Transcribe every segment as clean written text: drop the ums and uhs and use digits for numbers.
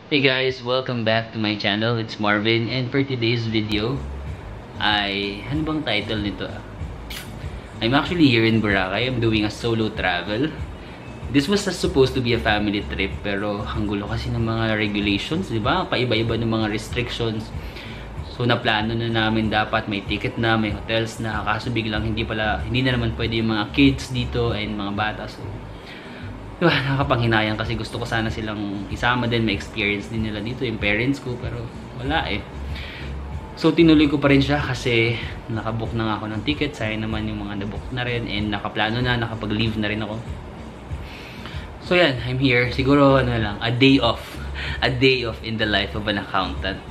Hey guys, welcome back to my channel. It's Marvin, and for today's video ay ano bang title nito? I'm actually here in Boracay. I'm doing a solo travel. This was supposed to be a family trip, pero ang gulo kasi ng mga regulations, di ba? Paiba-iba ng mga restrictions. So naplano na namin dapat may ticket na, may hotels na, kaso biglang hindi na naman pwede yung mga kids dito and mga bata. So diba, nakakapanghinayang kasi gusto ko sana silang isama din, may experience din nila dito, yung parents ko, pero wala eh. So tinuloy ko pa rin siya kasi nakabook na nga ako ng ticket, sayang naman yung mga nabook na rin, and nakaplano na, nakapag-leave na rin ako. So yan, I'm here, siguro ano lang, a day off in the life of an accountant.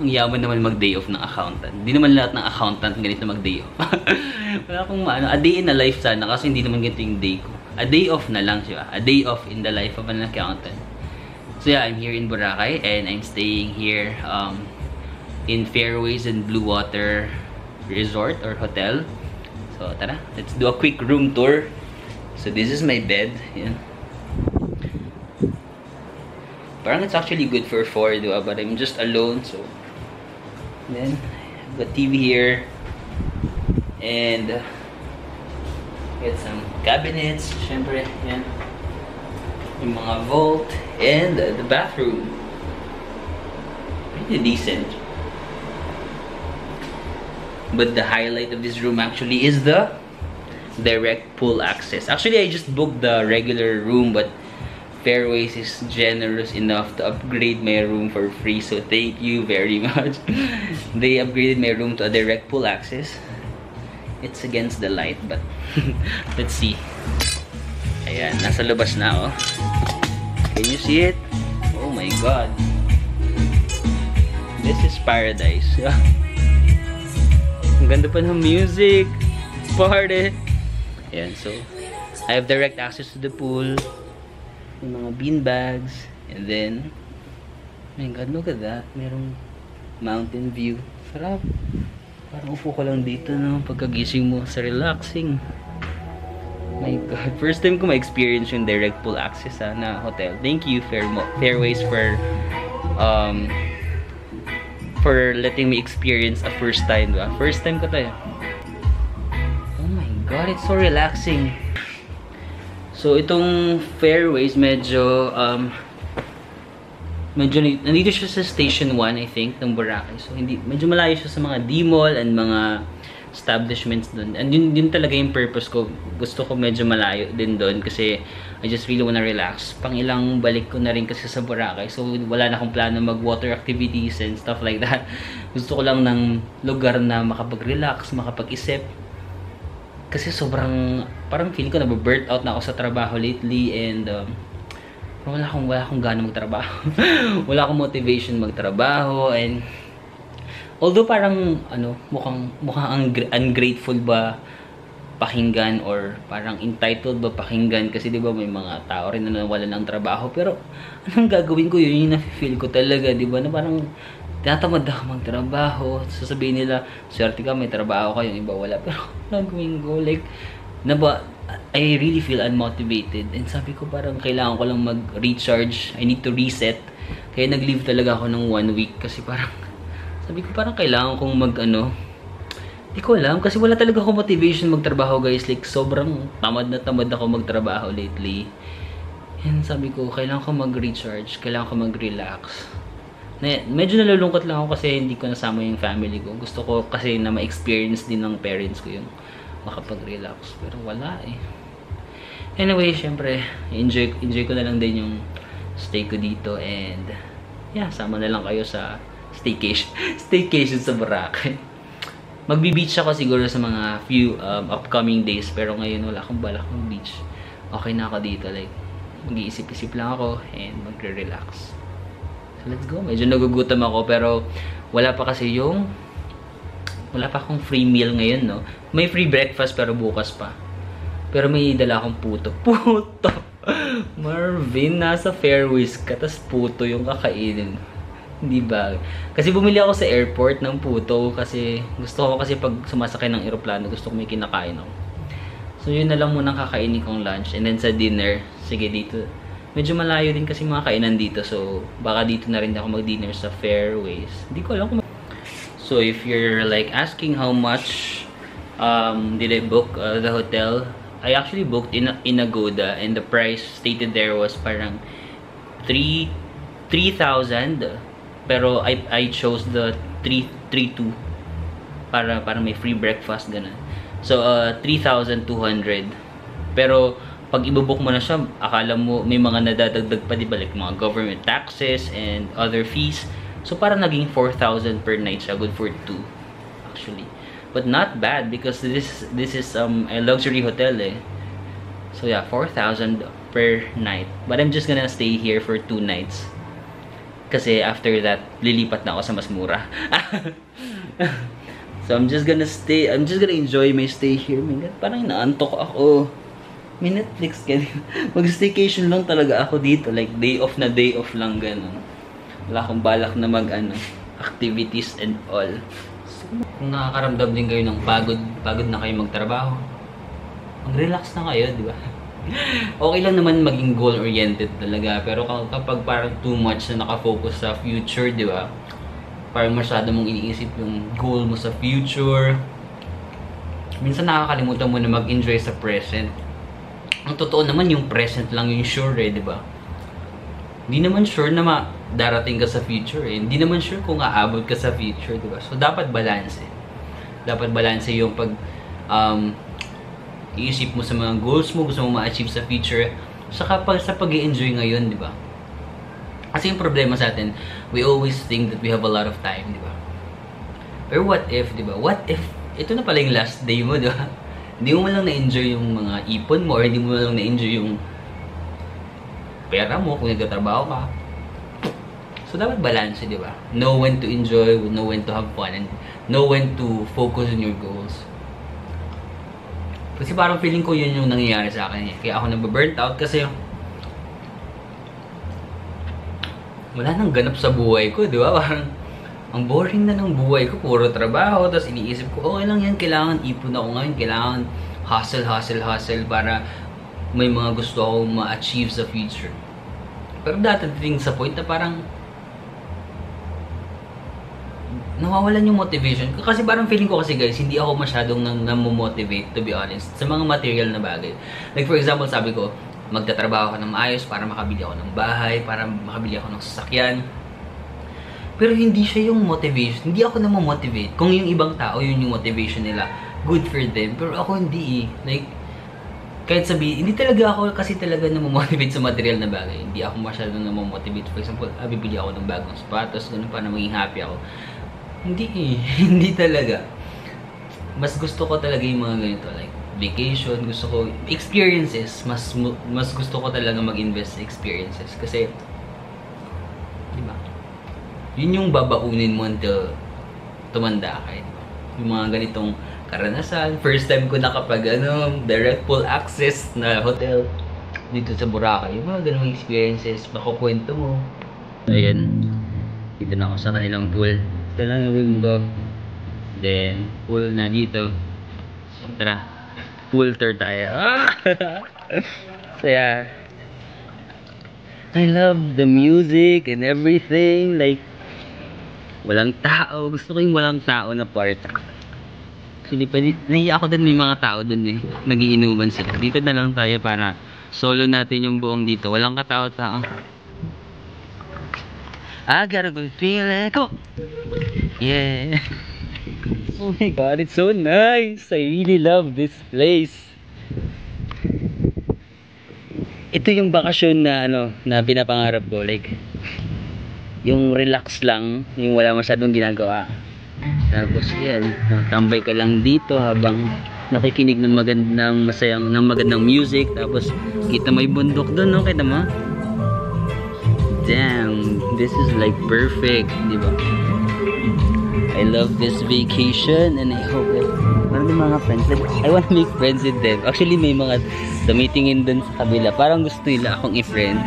Ang yaman naman mag-day off ng accountant. Hindi naman lahat ng accountant ganito mag-day off. Wala akong ano, a day in a life sana kasi hindi naman ganito yung day ko. A day off na lang siya. A day off in the life of an accountant. So yeah, I'm here in Boracay and I'm staying here in Fairways and Blue Water Resort or Hotel. So tara, let's do a quick room tour. So this is my bed. Yan. Parang it's actually good for 4, diba? But I'm just alone, so then I've got TV here and get some cabinets, syempre, yan. Yung mga vault, and the bathroom. Pretty decent. But the highlight of this room actually is the direct pool access. Actually, I just booked the regular room, but Fairways is generous enough to upgrade my room for free. So thank you very much. They upgraded my room to a direct pool access. It's against the light, but let's see. Ayan, nasa labas na, oh. Can you see it? Oh my god. This is paradise. Ang ganda pa ng music. Party. Ayan, so I have direct access to the pool. Yung mga bean bags. And then, oh my god, look at that. Merong mountain view. Sarap. Parang upo ka lang dito, no? Pagkagising mo sa relaxing. My god. First time ko ma-experience yung direct pool access na hotel. Thank you, Fairways, for letting me experience a first time, diba? First time ko tayo. Oh my god, it's so relaxing. So, itong Fairways, medyo nandito siya sa Station 1, I think, ng Boracay. So, medyo malayo siya sa mga D-Mall and mga establishments doon. And yun talaga yung purpose ko. Gusto ko medyo malayo din doon kasi I just really wanna relax. Pang-ilang balik ko na rin kasi sa Boracay. So, wala na akong plano mag-water activities and stuff like that. Gusto ko lang ng lugar na makapag-relax, makapag-isip. Kasi sobrang, parang feeling ko na-burnt out na ako sa trabaho lately and wala akong gana magtrabaho. Wala akong motivation magtrabaho and although parang ano, mukhang ungrateful ba pakinggan or parang entitled ba pakinggan kasi 'di ba may mga tao rin na nawalan ng trabaho, pero anong gagawin ko, yun yung na-feel ko talaga, 'di ba, na parang tinatamad ako magtrabaho. Sasabihin nila, swerte ka, may trabaho ka, yung iba wala. Pero gagawin ko, like, I really feel unmotivated. And sabi ko parang kailangan ko lang mag-recharge. I need to reset. Kaya nag-leave talaga ako ng 1 week. Kasi parang, sabi ko parang kailangan kong hindi ko alam. Kasi wala talaga akong motivation magtrabaho, guys. Like, sobrang tamad na tamad ako magtrabaho lately. And sabi ko, kailangan ko mag-recharge. Kailangan ko mag-relax. Medyo nalulungkot lang ako kasi hindi ko nasama yung family ko. Gusto ko kasi na ma-experience din ng parents ko yung makapag-relax. Pero wala eh. Anyway, syempre, enjoy ko na lang din yung stay ko dito. And yeah, sama na lang kayo sa staycation sa Boracay. Magbi-beach ako siguro sa mga few upcoming days. Pero ngayon wala akong balak ng beach. Okay na ako dito. Like, mag-iisip-isip lang ako and magre-relax. Let's go. Medyo nagugutom ako pero wala pa akong free meal ngayon, no? May free breakfast pero bukas pa. Pero may dala akong puto. Puto! Marvin, nasa Fairways ka, tas puto yung kakainin. Hindi ba? Kasi bumili ako sa airport ng puto kasi gusto ko kasi pag sumasakay ng eroplano, gusto ko may kinakain ako. So yun na lang muna kakainin kong lunch. And then sa dinner, sige dito medyo malayo din kasi mga kainan dito. So, baka dito na rin ako mag-dinner sa Fairways. Hindi ko alam kung... So, if you're like asking how much did I book the hotel, I actually booked in Agoda, and the price stated there was parang 3,000. Pero I chose the 332 para may free breakfast, ganun. So, 3,200. Pero, pag ibubook mo na siya, akala mo may mga nadadagdag pa, diba? Like, mga government taxes and other fees. So, parang naging 4,000 per night siya. Good for 2, actually. But not bad because this is a luxury hotel, eh. So, yeah, 4,000 per night. But I'm just gonna stay here for 2 nights. Kasi after that, lilipat na ako sa mas mura. So, I'm just gonna enjoy my stay here. Parang naantok ako. May Netflix ka din. Mag-staycation lang talaga ako dito. Like, day off lang, ganun. Wala akong balak na activities and all. So, kung nakakaramdam din kayo ng pagod na kayo magtrabaho, mag-relax na kayo, di ba? Okay lang naman maging goal-oriented talaga. Pero kapag parang too much na nakafocus sa future, di ba? Parang masyado mong iniisip yung goal mo sa future. Minsan nakakalimutan mo na mag-enjoy sa present. Ang totoo naman, yung present lang yung sure, eh, di ba? Hindi naman sure na darating ka sa future, eh. Hindi naman sure kung aabot ka sa future, di ba? So, dapat balance, eh. Dapat balance yung pag iisip mo sa mga goals mo, gusto mo ma-achieve sa future, saka sa pag-i-enjoy ngayon, di ba? Kasi yung problema sa atin, we always think that we have a lot of time, di ba? Pero what if, di ba? What if, ito na pala yung last day mo, di ba? Hindi mo lang na-enjoy yung mga ipon mo, or hindi mo lang na-enjoy yung pera mo kung nagtatrabaho ka. So, dapat balance, di ba? Know when to enjoy, know when to have fun, and know when to focus on your goals. Kasi parang feeling ko yun yung nangyayari sa akin. Kaya ako nababurnt out kasi wala nang ganap sa buhay ko, di ba? Parang ang boring na ng buhay ko, puro trabaho. Tapos iniisip ko, okay lang yan, kailangan ipon ako ngayon, kailangan hustle para may mga gusto akong ma-achieve sa future. Pero dadating sa point na parang nawawalan yung motivation. Kasi parang feeling ko kasi, guys, hindi ako masyadong namomotivate, to be honest, sa mga material na bagay. Like for example, sabi ko, magtatrabaho ako ng maayos para makabili ako ng bahay, para makabili ako ng sasakyan. Pero hindi siya yung motivation. Hindi ako namomotivate. Kung yung ibang tao, yun yung motivation nila, good for them. Pero ako hindi, eh. Like, kahit sabi, hindi talaga ako kasi talaga namomotivate sa material na bagay. Hindi ako masyadong namomotivate. For example, bibili ako ng bagong sapatos, ganun, para maging happy ako. Hindi eh. Hindi talaga. Mas gusto ko talaga yung mga ganito. Like, vacation, gusto ko, experiences. Mas gusto ko talaga mag-invest sa experiences. Kasi, di ba? Yun yung babaunin mo until tumanda ka. Yung mga ganitong karanasan. First time ko nakapag direct full access na hotel dito sa Boracay. Yung mga ganong experiences, makukwento mo. Ayan. Dito na ako sa kanilang pool. Ito lang yung window. Then, pool na dito. Tara. Pool tour tayo. So yeah. I love the music and everything. Like, walang tao. Gusto ko yung walang tao na part. Actually, nahiya ako din, may mga tao dun eh. Nagiinuman sila. Dito na lang tayo para solo natin yung buong dito. Walang katao-tao. I gotta go feel it. Go! Yeah. Oh my god, it's so nice. I really love this place. Ito yung bakasyon na na pinapangarap ko, like yung relax lang, yung wala masyadong ginagawa. Tapos yan, tambay ka lang dito habang nakikinig ng magandang music. Tapos kita may bundok doon, no? Kita mo? Damn, this is like perfect, di ba? I love this vacation and I hope that maraming mga friends. Like, I want to make friends with them. Actually, may mga tumitingin dun sa kabila. Parang gusto nila akong i-friend.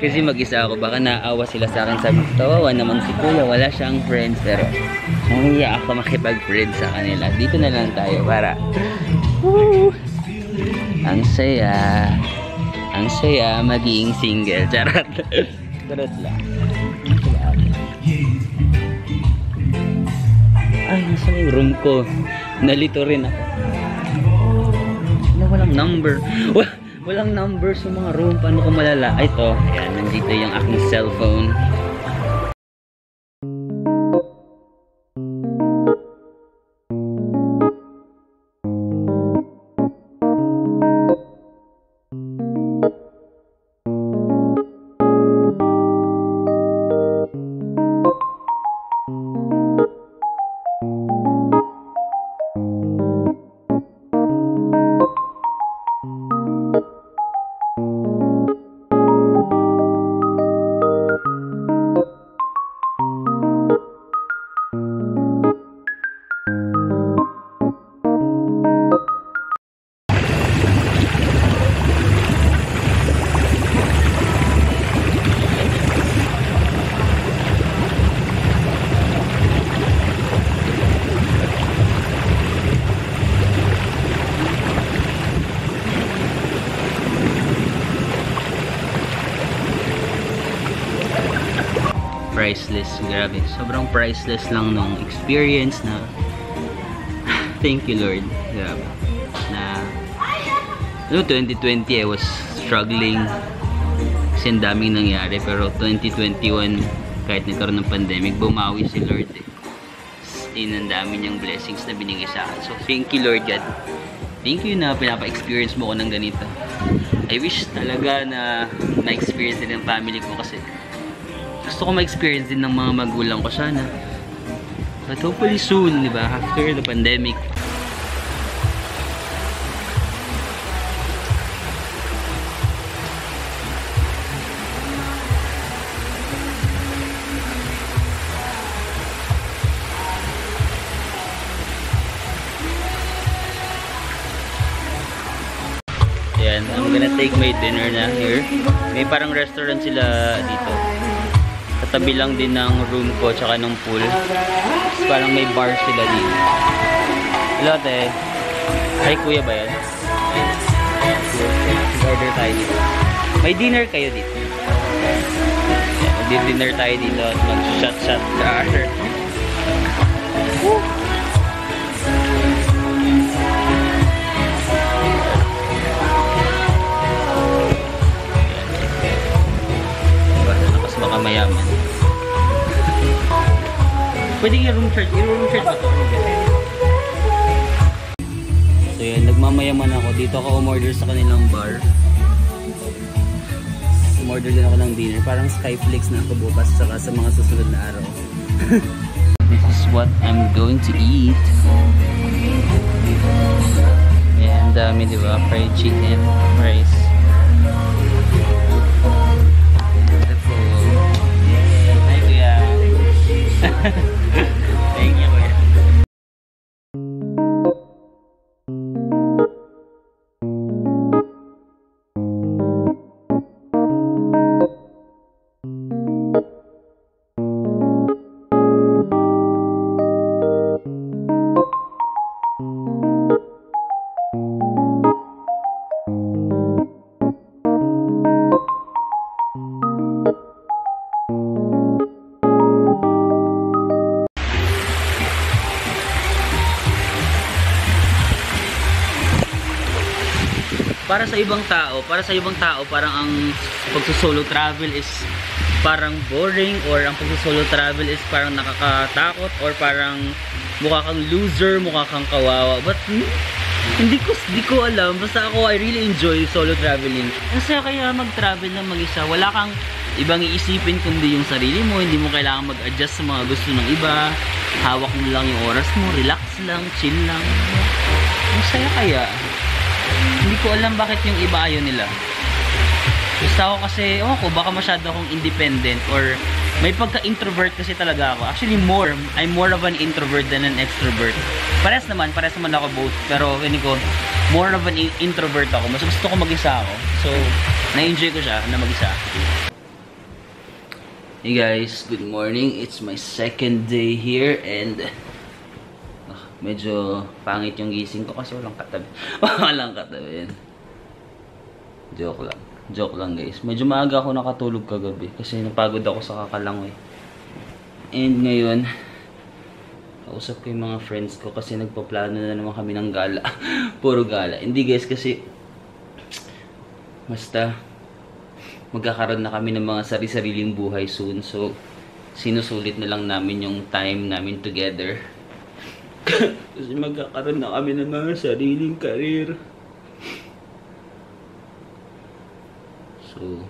Kasi mag-isa ako. Baka naawa sila sa akin. Sabi ko, tawawa naman si Kuya. Wala siyang friends. Pero, nahiya ako makipag-friend sa kanila. Dito na lang tayo para... Woo! Ang saya. Ang saya maging single. Charot. Charot lang. Ay, nasa yung room ko. Nalito rin ako. Walang number. Walang number sa mga room. Paano ko malala? Ay, ito. Ayan, nandito yung aking cellphone. Priceless, grabe. Sobrang priceless lang nung experience na thank you Lord. Grabe. Na 2020 I was struggling kasi ang daming nangyari, pero 2021 kahit nagkaroon ng pandemic, bumawi si Lord eh. Ang dami niyang blessings na binigay sa akin. So thank you Lord God. Thank you na pinapa-experience mo ko ng ganito. I wish talaga na na-experience din ng family ko, kasi gusto ko ma-experience din ng mga magulang ko sana. But hopefully soon, di ba? After the pandemic. Ayan, I'm gonna take my dinner na here. May parang restaurant sila dito. Katabi lang din ng room ko tsaka ng pool. Tapos parang may bar sila dito. Hello ate. Hi kuya ba yan? Order tayo dito. May dinner kayo dito. Yeah, mag-dinner tayo dito at mag-shot-shot order. Baka mayaman. Pwede i-room charge. I-room charge ba ito? So yan, nagmamayaman ako. Dito ako umorder sa kanilang bar. Umorder din ako ng dinner. Parang Skyflix na ako bukas saka sa mga susunod na araw. This is what I'm going to eat. Yan, dami diba? Fried chicken, rice. Thank you, kuya. Para sa ibang tao, parang ang pagsusolo travel is parang boring, or ang pagsusolo travel is parang nakakatakot, or parang mukha kang loser, mukha kang kawawa. But hindi ko alam. Basta ako, I really enjoy solo traveling. Kasi kaya mag-travel na mag-isa, wala kang ibang iisipin kundi yung sarili mo. Hindi mo kailangan mag-adjust sa mga gusto ng iba. Hawak mo lang yung oras mo, relax lang, chill lang. Masaya kaya. Hindi ko alam bakit yung iba ayaw nila. Gusto ako kasi, baka masyado akong independent, or may pagka-introvert kasi talaga ako. Actually, I'm more of an introvert than an extrovert. Pares naman ako both. Pero hindi ko, more of an introvert ako. Mas gusto ko mag-isa ako. So, na-enjoy ko siya na mag-isa. Hey guys, good morning. It's my second day here, and medyo pangit yung gising ko kasi walang katabi. Walang katabi. Joke lang. Joke lang guys. Medyo maaga ako nakatulog kagabi kasi napagod ako sa kakalangoy. And ngayon, kausap ko yung mga friends ko kasi nagpaplano na naman kami ng gala. Puro gala. Hindi guys kasi basta magkakaroon na kami ng mga sari-sariling buhay soon. So, sinusulit na lang namin yung time namin together. Kasi magkakaroon na kami ng mga sariling career. So,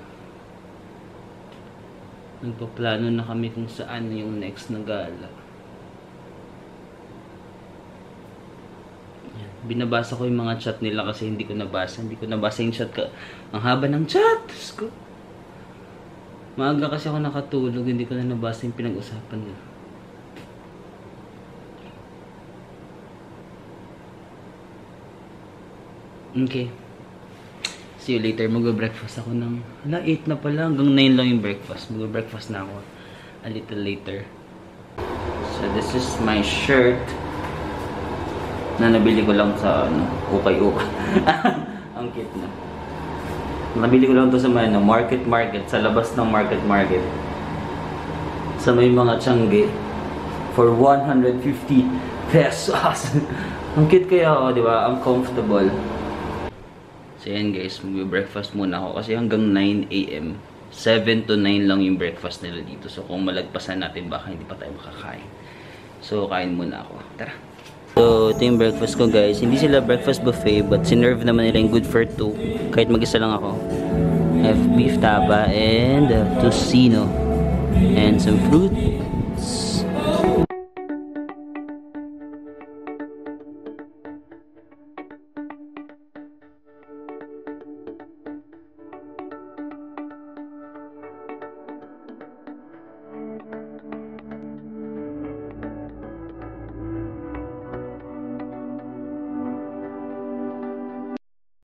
nagpaplano na kami kung saan yung next na gala. Binabasa ko yung mga chat nila kasi hindi ko nabasa. Hindi ko nabasa yung chat ka. Ang haba ng chat! Maaga kasi ako nakatulog. Hindi ko na nabasa yung pinag-usapan nila. Okay. See you later. Mag-breakfast ako ng... 8 na pala. Hanggang 9 lang yung breakfast. Mag-breakfast na ako a little later. So, this is my shirt na nabili ko lang sa ukay-ukay. Ang cute na. Nabili ko lang to sa market sa labas ng market sa may mga Tiangge for 150 pesos. Ang cute kaya di ba? Ang comfortable. So yan guys, mag-breakfast muna ako kasi hanggang 9 AM 7 to 9 lang yung breakfast nila dito. So kung malagpasan natin baka hindi pa tayo makakain. So kain muna ako. Tara. So, ito yung breakfast ko guys. Hindi sila breakfast buffet but sinerve naman nila yung good for 2. Kahit mag-isa lang ako. I have beef taba and tocino. And some fruit.